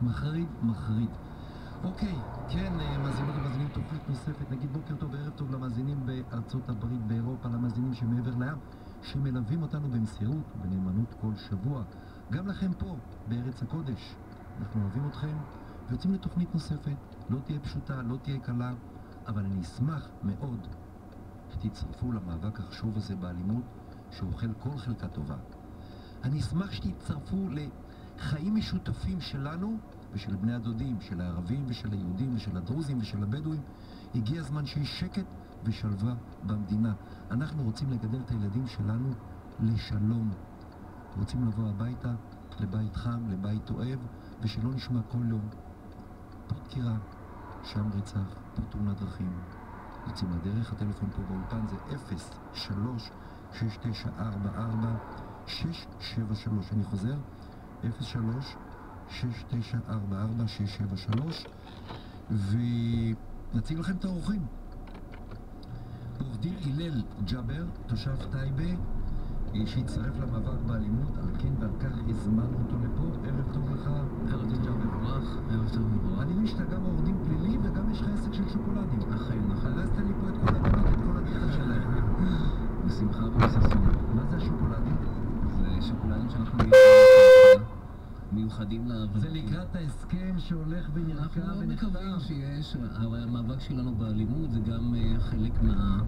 מחריד, מחריד. אוקיי, כן, מאזינות ומאזינים, תוכנית נוספת, נגיד בוקר טוב וערב טוב למאזינים בארצות הברית, באירופה, למאזינים שמעבר לים, שמלווים אותנו במסירות ובנאמנות כל שבוע. גם לכם פה, בארץ הקודש. אנחנו אוהבים אתכם ויוצאים לתוכנית נוספת. לא תהיה פשוטה, לא תהיה קלה, אבל אני אשמח מאוד שתצטרפו למאבק החשוב הזה באלימות שאוכל כל חלקה טובה. אני אשמח שתצטרפו לחיים משותפים שלנו ושל בני הדודים, של הערבים ושל היהודים ושל הדרוזים ושל הבדואים. הגיע הזמן שיש שקט ושלווה במדינה. אנחנו רוצים לגדל את הילדים שלנו לשלום. רוצים לבוא הביתה, לבית חם, לבית אוהב, ושלא נשמע כל יום פה דקירה, שם רצח, פה תאונת דרכים. יוצאים לדרך, הטלפון פה באולפן זה 03-6944-673. אני חוזר, 03-6944-673, ונציג לכם את האורחים. עורך דין הלל ג'אבר, תושב טייבה, שהצטרף למאבק באלימות, על כן ועל כך הזמנו אותו לפה. ערב טוב לך. ערב טוב מבורך, ערב טוב מבורך. אני מבין שאתה גם עורך דין פלילי וגם יש לך עסק של שוקולדים. אכן, נכון. הרסת לי פה את כל הדעות, את כל הדיחה שלהם. בשמחה ובששון. מה זה השוקולדים? זה שוקולדים שאנחנו מיוחדים לעבוד. זה לקראת ההסכם שהולך ונרקע אנחנו ונחתם. מקווים שיש, הרי המאבק שלנו באלימות זה גם חלק מה